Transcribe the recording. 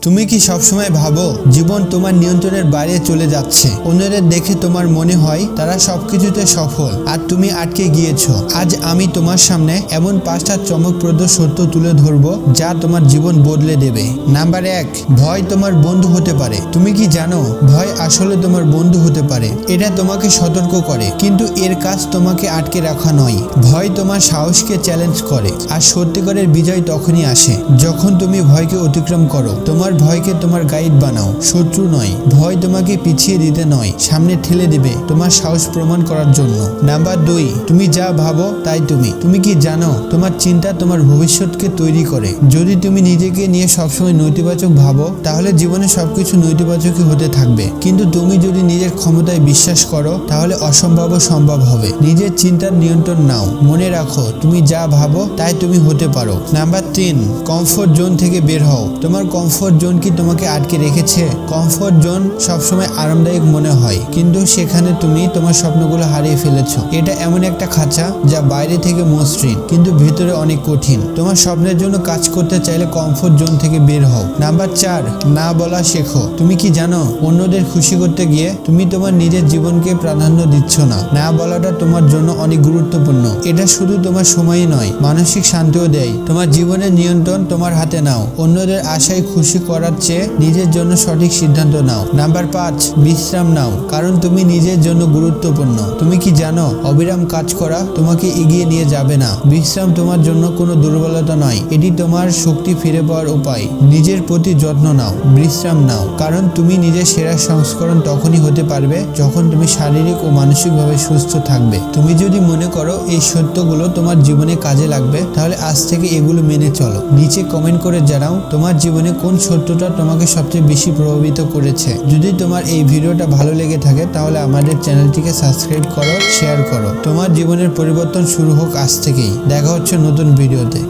তুমি কি সবসময় ভাবো জীবন তোমার নিয়ন্ত্রণের বাইরে চলে যাচ্ছে? অন্যদের দেখে তোমার মনে হয় তারা সবকিছুতে সফল আর তুমি আটকে গিয়েছো। আজ আমি তোমার সামনে এমন 5টা চমকপ্রদ সত্য তুলে ধরবো যা তোমার জীবন বদলে দেবে। নাম্বার 1, ভয় তোমার বন্ধু হতে পারে। তুমি কি জানো ভয় আসলে তোমার বন্ধু হতে পারে? এটা তোমাকে সতর্ক করে, কিন্তু এর কাজ তোমাকে আটকে রাখা নয়। ভয় তোমার সাহসকে চ্যালেঞ্জ করে, আর সত্যিকারের বিজয় তখনই আসে যখন তুমি ভয়কে অতিক্রম করো। তোমার ভয়কে তোমার গাইড বানাও, শত্রু নয়। ভয় তোমাকে পিছিয়ে দিতে নয়, সামনে ঠেলে দিবে তোমার সাহস প্রমাণ করার জন্য। নাম্বার 2, তুমি যা ভাবো তাই তুমি কি জানো তোমার চিন্তা তোমার ভবিষ্যৎকে তৈরি করে। যদি তুমি নিজেকে নিয়ে সবসময় নেতিবাচক ভাবো তাহলে জীবনে সবকিছু নেতিবাচকই হতে থাকবে, কিন্তু তুমি যদি নিজের ক্ষমতায় বিশ্বাস করো তাহলে অসম্ভব সম্ভব হবে। নিজের চিন্তার নিয়ন্ত্রণ নাও, মনে রাখো তুমি যা ভাবো তাই তুমি হতে পারো। নাম্বার 3, কমফোর্ট জোন থেকে বের হও। তোমার কমফোর্ট জোন কি তোমাকে আটকে রেখেছে? কমফোর্ট জোন সবসময় আরামদায়ক মনে হয়, কিন্তু সেখানে তুমি তোমার স্বপ্নগুলো হারিয়ে ফেলেছো। এটা এমন একটা খাঁচা যা বাইরে থেকে মসৃণ কিন্তু ভেতরে অনেক কঠিন। তোমার স্বপ্নের জন্য কাজ করতে চাইলে কমফোর্ট জোন থেকে বের হও। নাম্বার 4, না বলা শেখো। তুমি কি জানো অন্যদের খুশি করতে গিয়ে তুমি তোমার নিজের জীবনকে প্রাধান্য দিচ্ছ না? না বলাটা তোমার জন্য অনেক গুরুত্বপূর্ণ। এটা শুধু তোমার সময়ই নয়, মানসিক শান্তিও দেয়। তোমার জীবনের নিয়ন্ত্রণ তোমার হাতে নাও। অন্যদের আশায় খুশি করার চেয়ে নিজের জন্য সঠিক সিদ্ধান্ত নাও। নাম্বার 5, বিশ্রাম নাও, কারণ তুমি নিজের জন্য গুরুত্বপূর্ণ। তুমি কি জানো অবিরাম কাজ করা তোমাকে এগিয়ে নিয়ে যাবে না। বিশ্রাম তোমার জন্য কোনো দুর্বলতা নয়, এটি তোমার শক্তি ফিরে পাওয়ার উপায়। নিজের প্রতি যত্ন নাও, বিশ্রাম নাও, কারণ তুমি নিজের সেরা সংস্করণ তখনই হতে পারবে যখন তুমি শারীরিক ও মানসিকভাবে সুস্থ থাকবে। তুমি যদি মনে করো এই সত্যগুলো তোমার জীবনে কাজে লাগবে তাহলে আজ থেকে এগুলো মেনে চলো। নিচে কমেন্ট করে জানাও তোমার জীবনে কোন সত্যটা তোমাকে সবচেয়ে বেশি প্রভাবিত করেছে। যদি তোমার এই ভিডিওটা ভালো লেগে থাকে তাহলে আমাদের চ্যানেলটিকে সাবস্ক্রাইব করো, শেয়ার করো। তোমার জীবনের পরিবর্তন শুরু হোক আজ থেকেই। দেখা হচ্ছে নতুন ভিডিওতে।